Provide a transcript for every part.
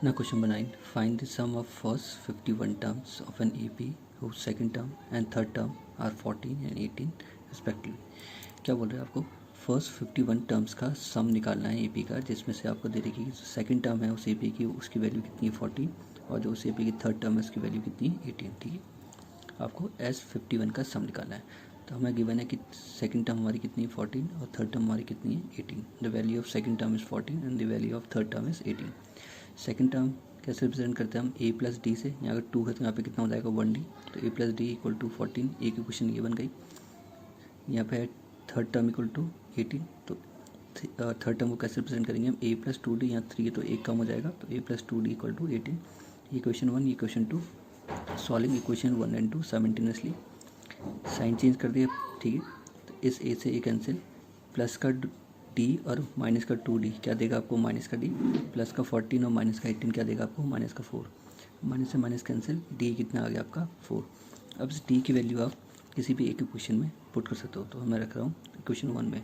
Now question number 9. Find the sum of first 51 terms of an AP whose second term and third term are 14 and 18 respectively. क्या बोल रहे हैं आपको first 51 terms का सम निकालना है AP का, जिसमें से आपको दे रही कि जो सेकंड टर्म है उस AP की उसकी वैल्यू कितनी है 14 और जो उस AP की थर्ड टर्म है उसकी वैल्यू कितनी है 18. ठीक है, आपको S51 का सम निकालना है. तो हमें गिवन है कि सेकंड टर्म हमारी कितनी है 14 और थर्ड टर्म हमारी कितनी है 18. The value of second term is 14 and the value of third term is 18. Second term कैसे रिप्रेजेंट करते हैं हम a प्लस डी से. यहाँ अगर 2 है तो यहाँ पे कितना हो जाएगा 1d. तो a plus D equal to 14. A की क्वेश्चन ये बन गई. यहाँ पे है थर्ड टर्म इक्वल टू 18. तो थर्ड टर्म को कैसे रिप्रेजेंट करेंगे हम a प्लस 2d. यहाँ 3 है तो एक कम हो जाएगा तो a plus 2d equal to 18. ये क्वेश्चन 1, ये question 2. Solving equation 1 and 2 simultaneously. Sign change कर दिया. ठीक है, तो इस a से a कैंसिल. प्लस का d और माइनस का 2d क्या देगा आपको माइनस का d. प्लस का 14 और माइनस का 18 क्या देगा आपको माइनस का 4. माइनस से माइनस कैंसिल. d कितना आ गया आपका 4. अब इस d की वैल्यू आप किसी भी एक क्वेश्चन में पुट कर सकते हो. तो मैं रख रहा हूँ क्वेश्चन 1 में.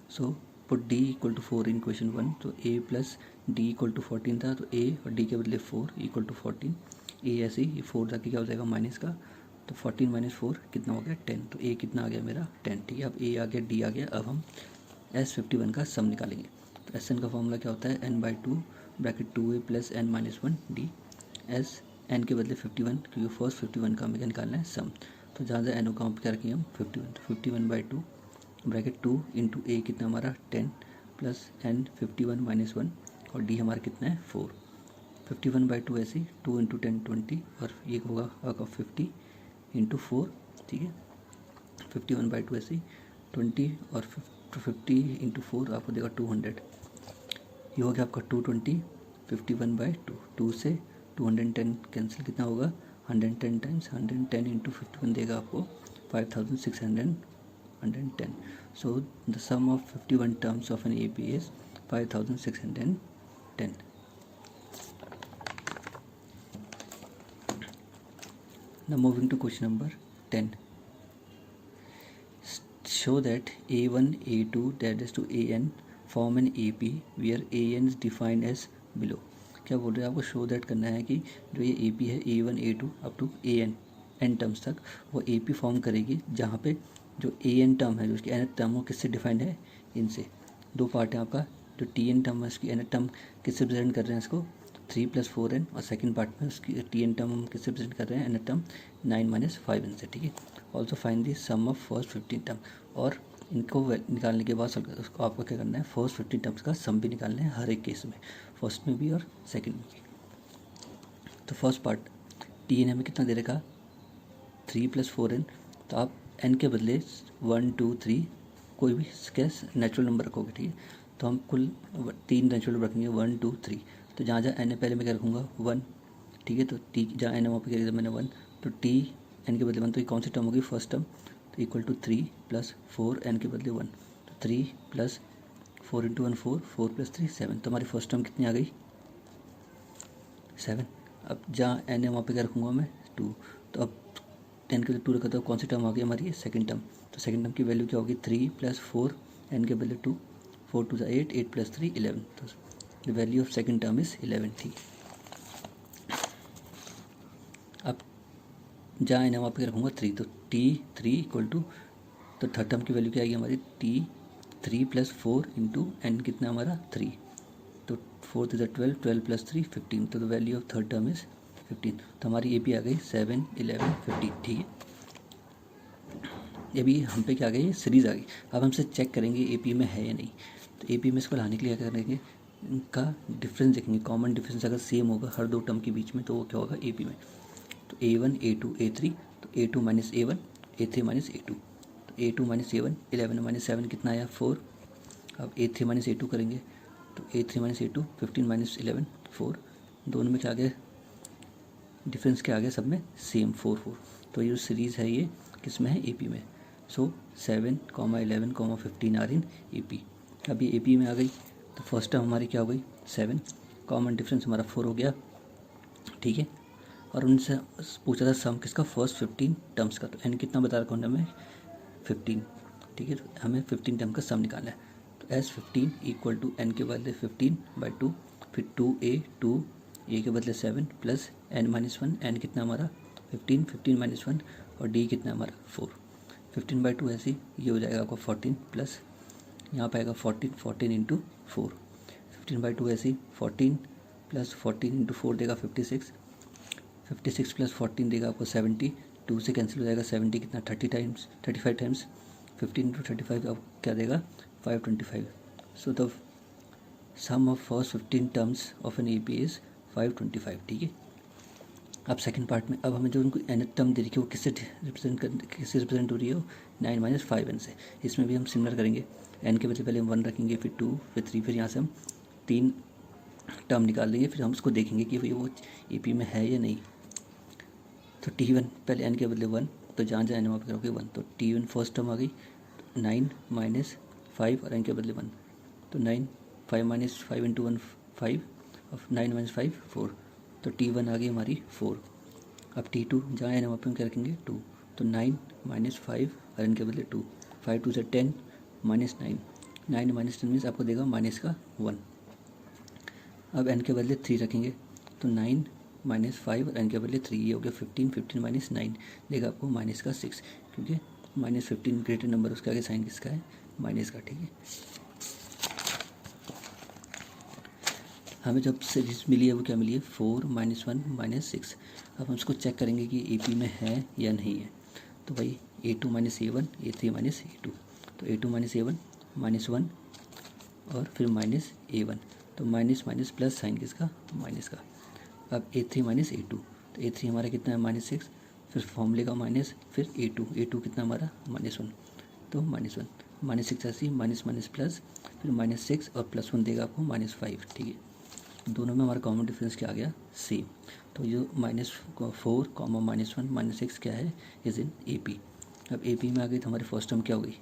So put d equal to 4 in question 1. तो a plus D equal to 14 था, तो a और d के बदले 4 इक्वल टू 14. a ऐसे ही 4 जाके क्या हो जाएगा माइनस का. तो 14 माइनस 4 कितना हो गया 10. तो a कितना आ गया मेरा 10. ठीक है, अब a आ गया d आ गया. अब हम S51 का सम निकालेंगे. तो Sn का फॉर्मूला क्या होता है n/2 bracket 2a plus n minus 1d. S n के बदले 51 क्योंकि फर्स्ट 51 का हमें क्या निकालना है सम. तो जहाँ जहाँ n होगा क्या रखेंगे हम 51. तो 51/2 ब्रैकेट 2 इंटू a कितना हमारा 10 प्लस n 51 माइनस 1 और d हमारा कितना है 4. 51/2 ऐसे 2 इंटू 10 20 और ये होगा आपका 50 इंटू 4. ठीक है, 51/2 ऐसे 20 और 50 इंटू 4 आपको देगा 200. ये हो गया आपका 220. 51/2 2 से 210 कैंसिल कितना होगा 110 टाइम्स 110 इंटू 51 देगा आपको 5610. So the sum of 51 terms of an AP is 5610. Now moving to question number 10. Show that A1, A2 that is to AN form an AP where AN is defined as below. क्या बोल रहे हैं आपको show that करना है कि जो ये AP है A1, A2 up to AN n terms तक वो AP फॉर्म करेगी, जहाँ पे जो AN टर्म है जो उसकी nth टर्म वो किससे डिफाइंड है इनसे. दो पार्ट है आपका. जो TN टर्म है उसकी nth टर्म किससे रिप्रेजेंट कर रहे हैं इसको 3 + 4n और सेकंड पार्ट में उसकी TN टर्म हम किससे रिप्रेजेंट कर रहे हैं nth टर्म 9 - 5n से. ठीक है, also find the sum of first 15 term. और इनको निकालने के बाद उसको आपको क्या करना है फर्स्ट 15 टर्म्स का सम भी निकालना है हर एक केस में, फर्स्ट में भी और सेकंड में भी. तो फर्स्ट पार्ट TN हमें कितना दे रखा 3 + 4n. तो आप n के बदले 1 2 3 कोई भी कैस नेचुरल नंबर रखोगे. ठीक है, तो हम कुल 3 नेचुरल नंबर रखेंगे 1 2 3. तो जहाँ जहाँ n है पहले मैं क्या रखूँगा 1. ठीक है, तो t जहाँ n है वहाँ पे क्या मैंने 1. तो t n के बदले 1. तो ये कौन सी टर्म होगी फर्स्ट टर्म. तो इक्वल टू 3 + 4 n के बदले 1. तो 3 + 4 इंटू 1 4 4 + 3 7. तो हमारी फर्स्ट टर्म कितनी आ गई 7. अब जहाँ n है वहाँ पे क्या रखूँगा मैं 2. तो अब 10 के बदले 2 रखा तो कौन सी टर्म आ गई हमारी सेकंड टर्म. तो सेकंड टर्म की वैल्यू क्या होगी 3 + 4 n के बदले 2 4 2 8 8 + 3 11. तो the value of second term is 11. ठीक. अब जहाँ n है वहाँ पे रखूँगा 3. तो t3 इक्वल टू तो थर्ड टर्म की वैल्यू क्या आएगी हमारी t3 + 4 इंटू n कितना हमारा 3. तो 4 × 12 12 + 3 15. तो the value of third term is 15. तो हमारी AP आ गई 7 11 15. ठीक है, अभी हम पे क्या आ गई सीरीज़ आ गई. अब हमसे चेक करेंगे AP में है या नहीं. तो AP में इसको लाने के लिए क्या करेंगे इनका डिफरेंस देखेंगे. कॉमन डिफरेंस अगर सेम होगा हर दो टर्म के बीच में तो वो क्या होगा AP में. तो A1 A2 A3. तो A2 - A1 A3 - A2. तो A2 - A1 11 - 7 कितना आया 4. अब A3 - A2 करेंगे. तो A3 - A2 15 - 11 4. दोनों में क्या आ गया डिफरेंस क्या आ गया सब में सेम 4 4. तो ये जो सीरीज़ है ये किस में है AP में. सो 7 11 15 आर इन AP. अब ये AP में आ गई. तो फर्स्ट टर्म हमारी क्या हो गई 7. कॉमन डिफरेंस हमारा 4 हो गया. ठीक है, और उनसे पूछा था सम किसका फर्स्ट 15 टर्म्स का. तो n कितना बता रखा हमें 15. ठीक है, तो हमें 15 टर्म का सम निकालना है. तो S15 इक्वल टू n के बदले 15/2. फिर 2a के बदले 7 प्लस n-1, n कितना हमारा 15, 15 - 1 और d कितना हमारा 4। 15/2 ऐसे ये हो जाएगा आपका 14 प्लस यहाँ पर आएगा 14, 14 × 4। 15/2 ऐसे 14 प्लस 14 × 4 देगा 56, 56 प्लस 14 देगा आपको 70, 2 से कैंसिल हो जाएगा 70 कितना 35 टाइम्स 15 × 35 अब क्या देगा 525। So the sum of first 15 terms of an AP is 525। ठीक है। अब सेकंड पार्ट में अब हमें जो उनको nth टर्म दे रखी है वो किससे रिप्रेजेंट हो रही है, वो 9 - 5n से। इसमें भी हम सिमिलर करेंगे, n के बदले पहले हम 1 रखेंगे, फिर 2, फिर 3, फिर यहाँ से हम 3 टर्म निकाल लेंगे, फिर हम उसको देखेंगे कि भाई वो AP में है या नहीं। तो T1 पहले n के बदले 1, तो जहाँ जहाँ n वहाँ पर करोगे 1, तो T1 फर्स्ट टर्म आ गई 9 - 5 और n के बदले 1, तो 9, 5 - 5 × 1 5 और 9 - 5 4, तो T1 आ गई हमारी 4। अब T2 जहाँ n वहाँ पर हम क्या रखेंगे 2, तो 9 - 5 और n के बदले 2, 5 × 2 = 10 -9, 9 - 10 मीन्स आपको देगा -1। अब n के बदले 3 रखेंगे, तो 9 - 5 और n के बदले 3, ये हो गया 15, 15 - 9 देगा आपको -6, क्योंकि -15 ग्रेटर नंबर उसके आगे साइन किसका है, माइनस का। ठीक है। हमें जब सीरीज मिली है वो क्या मिली है 4 - 1 - 6। अब हम उसको चेक करेंगे कि AP में है या नहीं है। तो भाई A2 - A1, A3 - A2, तो A2 - A1 -1 और फिर -A1, तो माइनस माइनस प्लस साइन किसका, माइनस का। अब A3 - A2, तो A3 हमारा कितना है -6, फिर फॉर्मूले का माइनस, फिर A2 कितना हमारा -1, तो -1, -6 ऐसी माइनस माइनस प्लस, फिर -6 और +1 देगा आपको -5। ठीक है। दोनों में हमारा कॉमन डिफरेंस क्या आ गया, सेम। तो ये -4, -1, -6 क्या है, इज इन AP। अब AP में आ गई तो हमारी फर्स्ट टर्म क्या हो गई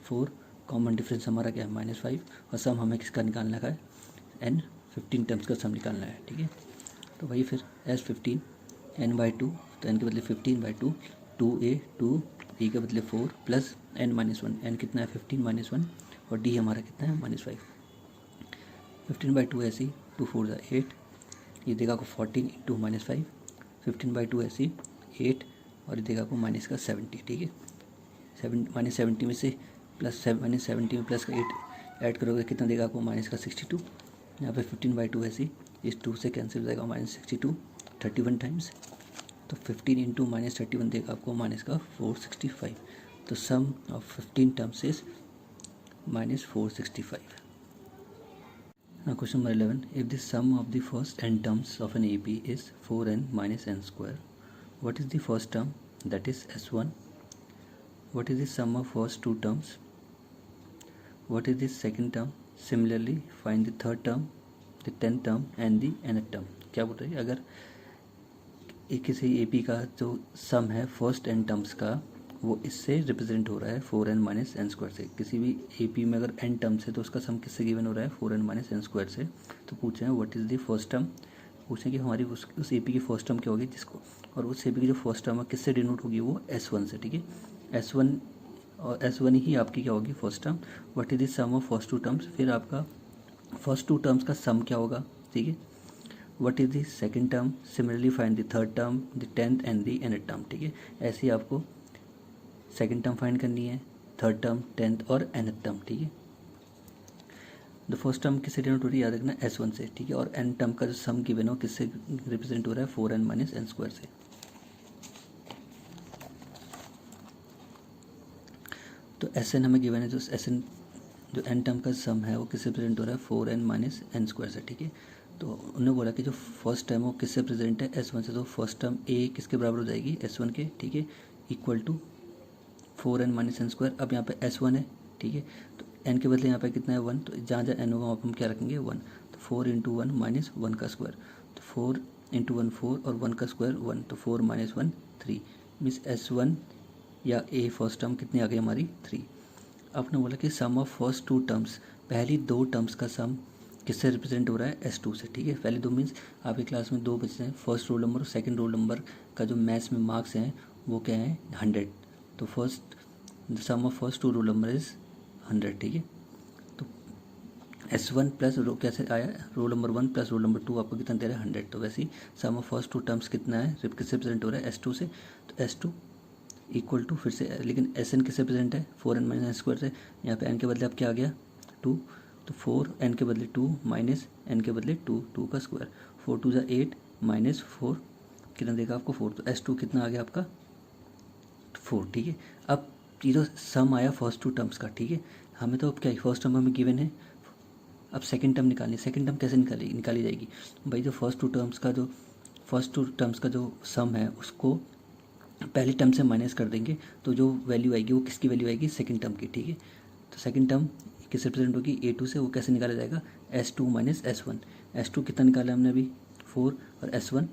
4, कॉमन डिफरेंस हमारा क्या है -5 और सम हमें किसका निकालना का है, n 15 टर्म्स का सम निकालना है। ठीक है। तो वही फिर S15 n/2, तो n के बदले 15/2, 2a के बदले 4 प्लस n-1, n कितना है 15 - 1 और d हमारा कितना है -5। 15/2 ऐसी 2 4 = 8, ये देगा आपको 14 × -5, 15/2 ऐसी 8 और ये देगा आपको -70। ठीक है। -70 में से -70 में प्लस का 8 ऐड करोगे कितना देगा आपको -62। यहाँ पे 15/2 ऐसी इस 2 से कैंसिल हो जाएगा -62 31 टाइम्स, तो 15 × -31 देगा आपको -465। तो sum of 15 terms is -465। Now question number 11. If the sum of the first n terms of an AP is 4n - n square, what is the first term, that is S1? What is the sum of first two terms? What is the second term? Similarly, find the third term, the 10th term and the nth term. क्या बोल रही है, अगर एक किसी AP का जो सम है फर्स्ट n टर्म्स का वो इससे रिप्रेजेंट हो रहा है 4n - n स्क्वायर से। किसी भी AP में अगर n टर्म्स है तो उसका सम किससे गिवन हो रहा है 4n - n स्क्वायर से। तो पूछे हैं what is the first term, पूछें कि हमारी उस AP की फर्स्ट टर्म क्या होगी जिसको, और उस AP की जो फर्स्ट टर्म है किससे डिनोट होगी, वो S1 से। ठीक है। S1 और S1 ही आपकी क्या होगी first term. What is the sum of first two terms, फिर आपका फर्स्ट टू टर्म्स का सम क्या होगा। ठीक है। What is the second term, similarly find the third term, the 10th and the nth term. ठीक है। ऐसे ही आपको सेकंड टर्म फाइंड करनी है, थर्ड टर्म, 10th और nth टर्म। ठीक है। द फर्स्ट टर्म किससे डिनोट हो रही है, याद रखना S1 से। ठीक है। और n टर्म का जो सम गिवन हो किससे रिप्रेजेंट हो रहा है 4n - n स्क्वायर से। तो Sn हमें गिवन है, जो Sn जो n टर्म का सम है वो किससे प्रेजेंट हो रहा है 4n - n स्क्वायर से। ठीक है। तो उन्होंने बोला कि जो फर्स्ट टर्म वो किससे प्रेजेंट है S1 से, तो फर्स्ट टर्म a किसके बराबर हो जाएगी S1 के। ठीक है। Equal to 4n - n square. अब यहाँ पे S1 है। ठीक है। तो n के बदले यहाँ पे कितना है 1, तो जहाँ जहाँ n होगा वहाँ पर हम क्या रखेंगे 1, तो 4 × 1 - 1 का स्क्वायर, तो 4 × 1 4 और 1 का स्क्वायर 1, तो 4 - 1 3, मीन्स S1 या a फर्स्ट टर्म कितनी आ गई हमारी 3। आपने बोला कि सम ऑफ फर्स्ट टू टर्म्स, पहली दो टर्म्स का सम किससे रिप्रेजेंट हो रहा है S2 से। ठीक है। पहले दो मीन्स आपकी क्लास में दो बच्चे हैं, फर्स्ट रोल नंबर और सेकंड रोल नंबर का जो मैथ्स में मार्क्स हैं वो क्या है 100, तो first the sum of first two roll number is 100। ठीक है। तो S1 प्लस रो कैसे आया, roll number 1 plus roll number 2 आपको कितना दे रहा है 100। तो वैसे ही सम ऑफ फर्स्ट 2 टर्म्स कितना है, किससे रिप्रेजेंट हो रहा है S2 से, तो S2 इक्वल टू फिर से, लेकिन Sn किससे रिप्रेजेंट है 4n माइनस एन स्क्वायर से, यहाँ पे n के बदले अब क्या आ गया 2, तो 4n के बदले 2 माइनस n के बदले 2 का स्क्वायर, 4 2 जा 8 माइनस 4 कितना देगा आपको 4, तो S2 कितना आ गया आपका 4। ठीक है, अब ये जो सम आया फर्स्ट 2 टर्म्स का, ठीक है, हमें तो अब क्या फर्स्ट टर्म हमें गिवन है, अब सेकंड टर्म निकालनी, सेकंड टर्म कैसे निकाली जाएगी भाई, जो फर्स्ट 2 टर्म्स का जो सम है उसको पहली टर्म से माइनस कर देंगे, तो जो वैल्यू आएगी वो किसकी वैल्यू आएगी सेकंड टर्म की। ठीक है, तो सेकंड टर्म किस रिप्रेजेंट होगी A2 से, वो कैसे निकाला जाएगा S2 माइनस S1। S2 कितना निकाला हमने अभी 4 और S1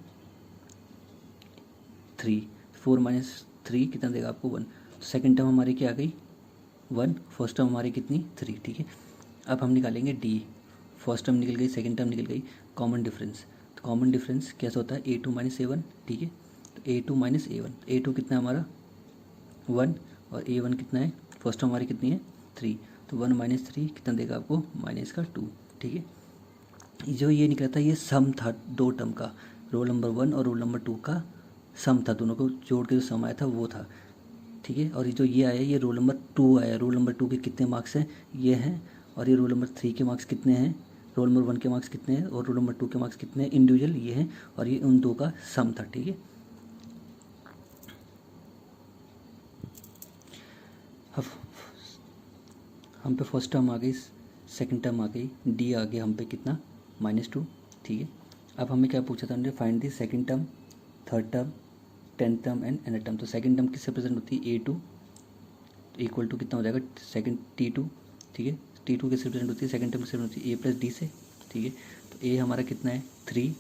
3, 4 माइनस 3 कितना देगा आपको 1, तो सेकंड टर्म हमारी क्या आ गई 1, फर्स्ट टर्म हमारी कितनी 3। ठीक है, अब हम निकालेंगे D, फर्स्ट टर्म निकल गई, सेकंड टर्म निकल गई, कॉमन डिफरेंस, तो कॉमन डिफरेंस कैसा होता है A2 माइनस A1। ठीक है, तो A2 माइनस A1, A2 कितना है हमारा 1 और A1 कितना है, फर्स्ट टर्म हमारी कितनी है 3, तो 1 माइनस 3 कितना देगा आपको माइनस का 2। ठीक है, जो ये निकला था ये सम था 2 टर्म का, रोल नंबर 1 और रोल नंबर 2 का सम था, दोनों को जोड़ के जो सम आया था वो था। ठीक है, और ये जो ये आया ये रोल नंबर 2 आया, रोल नंबर 2 के कितने मार्क्स हैं ये हैं, और ये रोल नंबर 3 के मार्क्स कितने हैं, रोल नंबर 1 के मार्क्स कितने हैं और रोल नंबर 2 के मार्क्स कितने हैं इंडिविजुअल ये हैं, और ये उन दो का सम था। ठीक है, अब हम पे फर्स्ट टर्म आ गई, सेकंड टर्म आ गई, डी आ गया हम पे कितना -2। ठीक है, अब हमें क्या पूछा था हमने, find the second term, third term, tenth term and nth term. तो सेकंड टर्म किससे प्रेजेंट होती है A2 इक्वल टू कितना हो जाएगा सेकंड T2। ठीक है, T2 किससे प्रेजेंट होती है, सेकंड टर्म किससे होती है A प्लस डी से। ठीक है, तो A हमारा कितना है 3।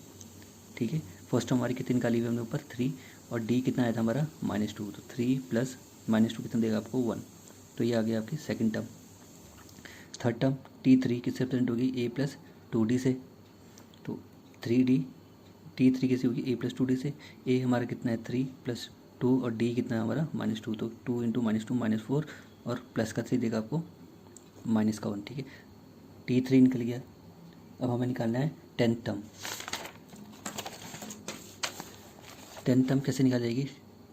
ठीक है, फर्स्ट टर्म हमारी कितनी निकाली हुई हमने ऊपर 3, और D कितना आया था हमारा -2, तो 3 प्लस -2 कितना देगा आपको 1, तो ये आ गया आपकी second term. Third term T3 किससे प्रेजेंट होगी A प्लस 2D से, तो 3D, T3 किसी होगी A प्लस 2D से, A हमारा कितना है 3 प्लस 2 और D कितना है हमारा -2, तो 2 इंटू -2 -4 और प्लस का 3 देगा आपको माइनस का 1। ठीक है, T3 निकल गया, अब हमें निकालना है टेंथ टर्म। टेंथ टर्म कैसे निकाल जाएगी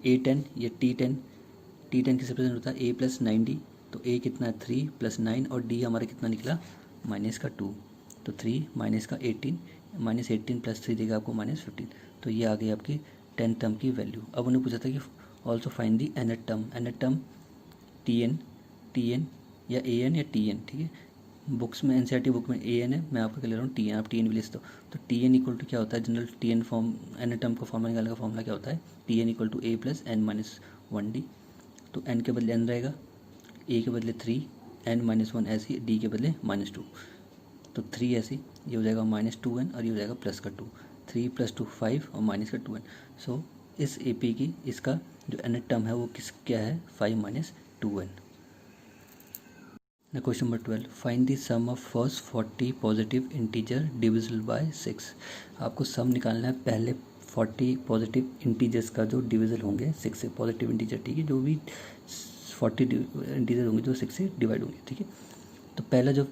A10 या T10, T10 किससे प्रेजेंट होता है A प्लस 9D, तो A कितना है 3 प्लस 9 और D हमारा कितना निकला माइनस का 2, तो 3 माइनस का 18, -18 प्लस 3 देगा आपको -15, तो ये आ गई आपकी टेंथ टर्म की वैल्यू। अब उन्हें पूछा था कि ऑल्सो फाइंड दी nth term, nth term TN या AN या TN। ठीक है, बुक्स में NCERT बुक में AN है, मैं आपको क्या ले रहा हूँ TN, आप TN भी लिख दो। तो TN इक्वल टू क्या होता है, general TN form nth term का फॉर्मूला निकालने का फॉर्मूला क्या होता है, TN equal to A plus n minus 1D, तो n के बदले n रहेगा, A के बदले 3, n -1 ऐसी, D के बदले -2, तो 3 ऐसी, ये हो जाएगा -2n और ये हो जाएगा प्लस का 2, 3 + 2 5 और माइनस का 2n। सो इस AP की इसका जो nth टर्म है वो क्या है 5 - 2n। ना question number 12, find the sum of first 40 positive integer divisible by 6। आपको सम निकालना है पहले 40 पॉजिटिव इंटीजर्स का जो डिविजिबल होंगे 6 से, पॉजिटिव इंटीजर। ठीक है, जो भी 40 इंटीजर होंगे जो 6 से डिवाइड होंगे। ठीक है, तो पहला जो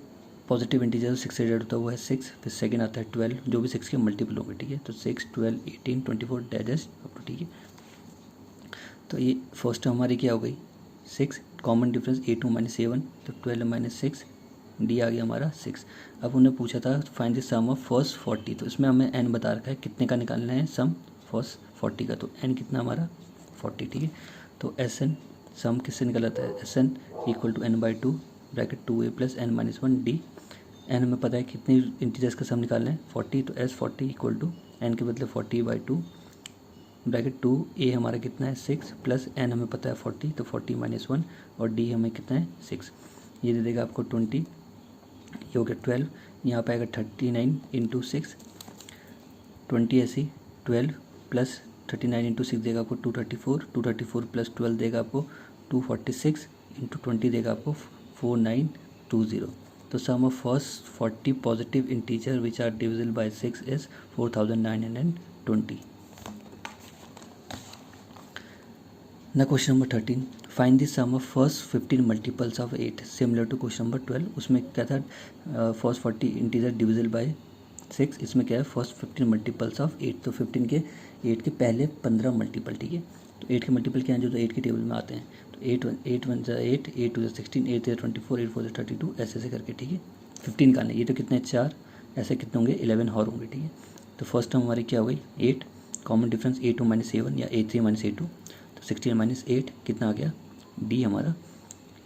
पॉजिटिव इंटीजर 6 से डिवाइड होता है वो है 6, फिर सेकंड आता है 12 जो भी 6 के मल्टीपल होंगे। ठीक है, तो 6 12 18 24 डाइजेस्ट अप टू। ठीक है, तो ये फर्स्ट हमारी क्या हो गई 6, common difference A2 minus A1, तो 12 माइनस 6, D आ गया हमारा 6। अब उन्हें पूछा था find the sum of first 40, तो इसमें हमें n बता रखा है कितने का निकालना है सम फर्स्ट 40 का, तो n कितना हमारा 40। ठीक है, तो Sn सम किससे निकल आता है, Sn equal to n/2 bracket 2a plus n minus 1D। n हमें पता है कितनी इंटीजर्स का सम निकालना है 40, तो S40 इक्वल टू n के बदले 40/2 ब्रैकेट 2, A हमारा कितना है 6 प्लस n हमें पता है 40, तो 40 - 1 और D हमें कितना है 6, ये दे देगा आपको 20, ये हो गया 12, यहाँ पे आएगा 39 × 6, 20 ऐसी 12 प्लस 39 × 6 देगा आपको 234, 234 प्लस 12 देगा आपको 246 × 20 देगा आपको 4920। तो sum of first 40 positive integer which are divisible by 6 is 4920। ना question number 13, find the sum of first 15 multiples of 8 similar to question number 12। उसमें क्या था, फर्स्ट 40 इंटीजर डिविजिबल बाय 6, इसमें क्या है फर्स्ट 15 मल्टीपल्स ऑफ 8, तो 15 के 8 के पहले 15 मल्टीपल, ठीक है। तो 8 के मल्टीपल क्या है जो तो 8 के टेबल में आते हैं, तो 8 1 8, 8 2 16, 8 3 24, 8 4 32, ऐसे करके, ठीक है। 15 का नहीं, ये तो कितने 4, ऐसे कितने होंगे 11 और होंगे, ठीक है। तो फर्स्ट टर्म हमारी क्या हो गई 8, कॉमन डिफरेंस A2 - A1 या A3 - A2, तो 16 - 8 कितना आ गया, डी हमारा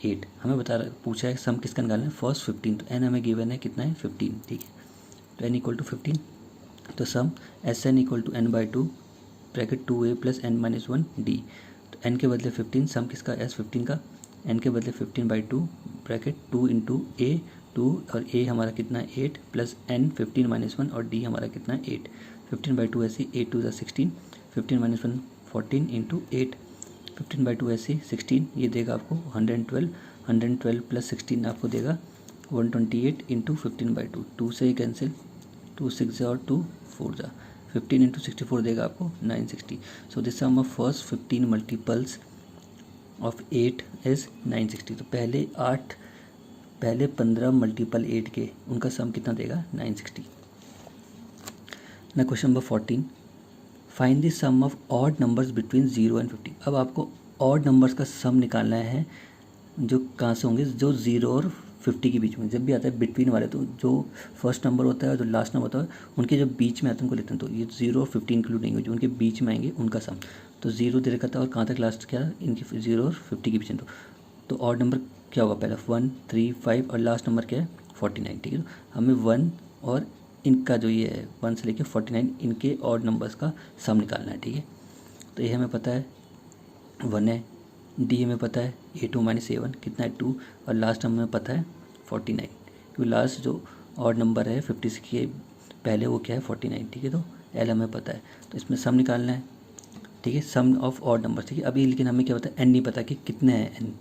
8। हमें पूछा है सम किसका निकालना है, फर्स्ट 15, तो एन हमें गिवन है कितना है 15, ठीक है। तो n = 15, तो सम Sn = n/2 bracket 2a + n - 1 d, तो n के बदले 15, सम किसका S15 का, n के बदले 15/2 ब्रैकेट 2 × a 2 और a हमारा कितना है 8 + n 15 - 1 और d हमारा कितना है 8, 15/2 ऐसे 8 2 16, 15 - 1 14 × 8, 15/2 ऐसे 16, ये देगा आपको 112, 112 + 16 आपको देगा 128 × 15/2, 2 से ही कैंसिल, 2 6 और 2 4 जा, 15 × 64 देगा आपको 960। So this sum of first 15 multiples of 8 is 960। तो पहले 15 मल्टीपल 8 के, उनका सम कितना देगा 960। ना question number 14, find the sum of odd numbers between 0 और 50। अब आपको ऑड नंबर्स का सम निकालना है, जो कहाँ से होंगे, जो 0 और 50 के बीच में। जब भी आता है बिटवीन वाले, तो जो फर्स्ट नंबर होता है और जो लास्ट नंबर होता है उनके जब बीच में आते हैं उनको लेते हैं, तो ये 0 और 50 इंक्लूड नहीं होंगे, जो उनके बीच में आएंगे उनका सम। तो 0 दे रखा था और कहाँ तक लास्ट क्या, इनके 0 और 50 के बीच में। तो ऑड नंबर क्या होगा, पहला 1 3 5 और लास्ट नंबर क्या है 49, ठीक है। तो हमें 1 और इनका जो ये है 1 से लेकर 49, इनके ऑड नंबर्स का सम निकालना है, ठीक है। तो ये हमें पता है 1 है, डी हमें पता है A2 - A1 कितना है 2, और लास्ट हमें पता है 49, क्योंकि लास्ट जो ऑड नंबर है 50 के पहले वो क्या है 49, ठीक है। तो एल हमें पता है, तो इसमें सम निकालना है, ठीक है, सम ऑफ ऑड नंबर, ठीक है। अभी लेकिन हमें क्या पता है एन नहीं पता कि कितने हैं एन,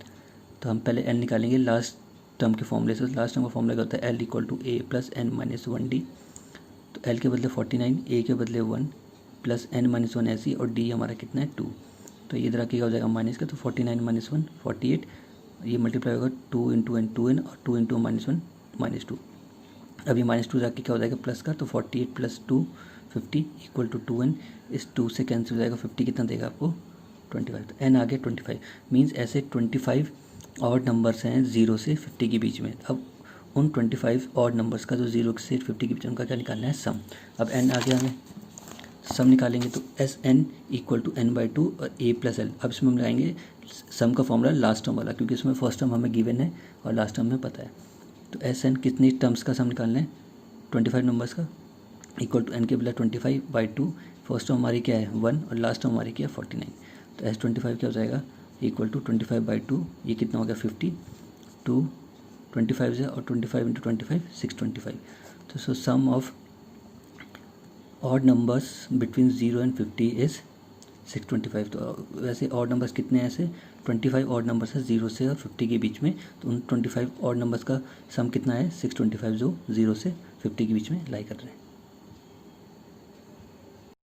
तो हम पहले एन निकालेंगे लास्ट टर्म के फॉर्मूले से। लास्ट टर्म का फॉर्मूला क्या होता है, L = A + n - 1d, तो L के बदले 49, A के बदले 1 + n - 1 ऐसी, और D हमारा कितना है 2, तो इधर आके क्या हो जाएगा माइनस का, तो 49 - 1 48, ये मल्टीप्लाई होगा 2 × n 2n और 2 × -1 -2, अभी -2 जाके क्या हो जाएगा प्लस का, तो 48 + 2 50 = 2n, इस 2 से कैंसिल हो जाएगा, 50 कितना देगा आपको 25, तो n आ गया 25। मीन्स ऐसे 25 ऑड नंबर्स हैं 0 से 50 के बीच में। अब उन 25 ऑड नंबर्स का जो 0 से 50 के बीच में उनका क्या निकालना है सम। अब n आ गया, हमें सम निकालेंगे, तो Sn = n/2 और a + l। अब इसमें हम लगाएंगे सम का फॉर्मूला लास्ट टर्म वाला, क्योंकि इसमें फर्स्ट टर्म हमें गिवन है और लास्ट टर्म हमें पता है। तो Sn कितनी टर्म्स का सम निकालना है 25 नंबर्स का, = n के बदला 25/2, फर्स्ट टर्म हमारी क्या है 1 और लास्ट टर्म हमारी क्या है 49, तो S25 क्या हो जाएगा = 25/2, ये कितना हो गया 50, 2 25 से और 25 × 25 625। तो सो सम ऑफ ऑड नंबर्स बिटवीन 0 और 50 इज़ 625। तो वैसे ऑड नंबर्स कितने हैं, ऐसे 25 ऑड नंबर्स है 0 से और 50 के बीच में, तो उन 25 ऑड नंबर्स का सम कितना है 625, जो 0 से 50 के बीच में लाई कर रहे हैं।